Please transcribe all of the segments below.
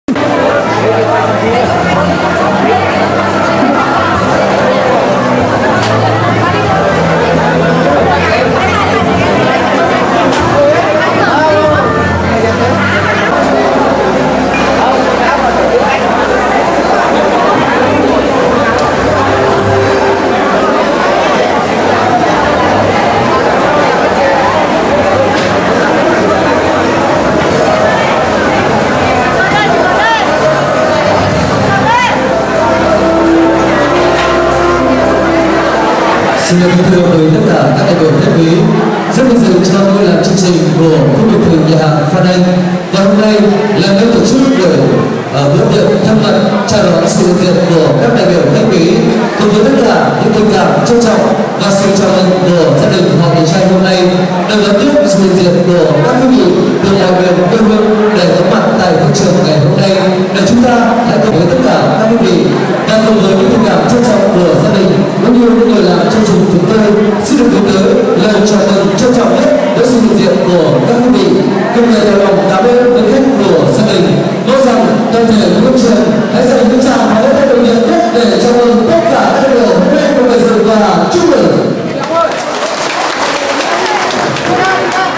Xin kính thưa với tất cả các đại biểu khách quý, rất vinh dự cho tôi làm chương trình của khu biệt thự nhà hàng Phan Anh. Và hôm nay là nơi tổ chức buổi bữa tiệc thân mật chào đón sự hiện diện của các đại biểu khách quý cùng với tất cả những tình cảm trân trọng và sự chào mừng của gia đình họ nhà trai hôm nay được đón tiếp sự hiện diện của các quý vị từ mọi miền quê hương để có mặt tại hội trường ngày hôm nay để chúng ta hãy cùng với tất cả các quý vị và cùng với những tình cảm trân trọng của gia đình cũng như những người làm chương trình chúng tôi xin được gửi tới lời chào mừng trân trọng nhất với sự hiện diện của các quý vị cùng lời chào lòng cảm ơn với khách của gia đình. Mong rằng toàn thể công trường hãy dành những tràng và những tay đồng nhiệt nhất để chào mừng tất cả các đại biểu hôm nay cùng về dự và chúc mừng.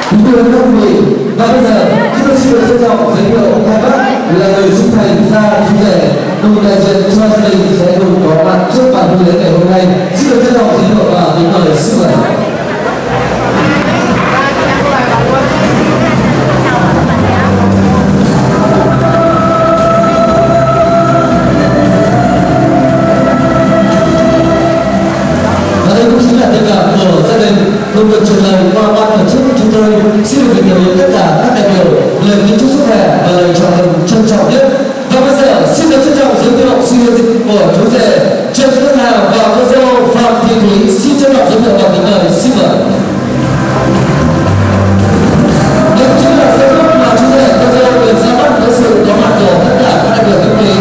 Kính thưa các quý vị, và bây giờ chúng tôi xin được trân trọng giới thiệu ông Thái Bắc là người sinh thành ra chú rể cùng đại diện cho gia đình sẽ cùng có mặt trước bàn hôn lễ ngày hôm nay. Xin được trân trọng giới thiệu và kính mời xin mời. Của gia đình cùng được truyền lời qua ban tổ chức chúng tôi xin được gửi tới tất cả các đại biểu lời kính chúc sức khỏe và lời chào mừng trân trọng nhất. Và bây giờ xin được trân trọng giới thiệu sự hiện diện của chú rể Trần Xuân Hà và cô dâu Phạm Thị Thúy. Xin trân trọng giới thiệu và kính mời xin mời. Đây chính là giây phút mà chú rể cô dâu được ra mắt với sự có mặt của tất cả các đại biểu khách quý.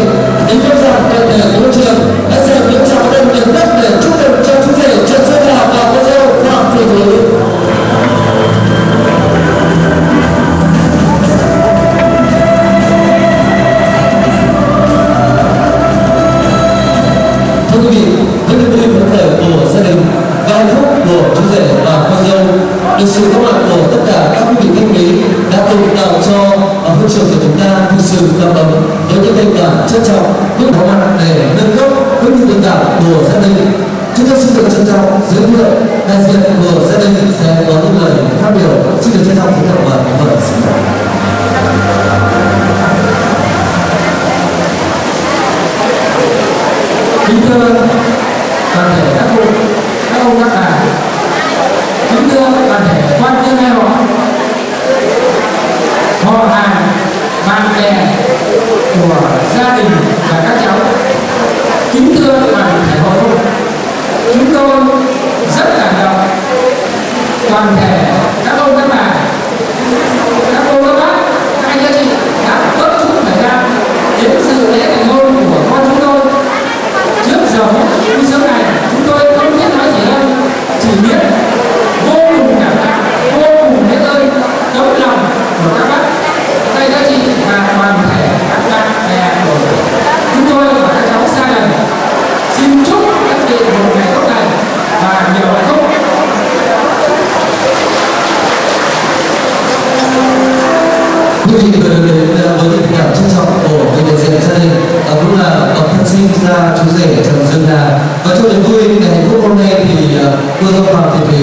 Kính chúc rằng toàn thể của trường hãy dành những tràng đêm nhiệt nhất để chúc mừng cho chú rể Trần Xuân Hà và cô dâu Phạm Thị Thúy. Thưa quý vị, với niềm vui phấn khởi của gia đình và hạnh phúc của chú rể và cô dâu, được sự có mặt của tất cả các quý vị khách quý đã cùng tạo cho hội trường của chúng ta thực sự đầm ấm với những tình cảm trân trọng, những có mặt để nâng cấp cũng như tình cảm của gia đình. Chúng tôi xin được trân trọng giới thiệu đại diện của gia đình sẽ có những lời phát biểu. Xin được trân trọng giới thiệu và kính mời. Kính thưa toàn thể các cụ, các ông các bà, kính thưa toàn thể quan nhân hai họ hàng, bạn bè của gia đình và các cháu, kính thưa toàn thể hội hôn, chúng tôi rất cảm động toàn thể các ông các bà, các cô các bác, các anh các chị đã bớt chút thời gian đến dự lễ thành hôn của con chúng tôi. Trước giờ vui sướng này chúng tôi không biết nói gì hơn, chỉ biết vô cùng cảm tạ, vô cùng biết ơn tấm lòng của các bác, các anh các chị và toàn thể các bạn bè của chúng tôi và các cháu xa gần. Xin chúc các vị một ngày tốt lành và nhiều hạnh phúc. Quý vị vừa được đến với những tình cảm trân trọng của người đại diện gia đình cũng là bậc thân sinh ra chú rể Trần Xuân Hà. Và trong niềm vui ngày hạnh phúc hôm nay thì cô dâu Phạm Thị Thúy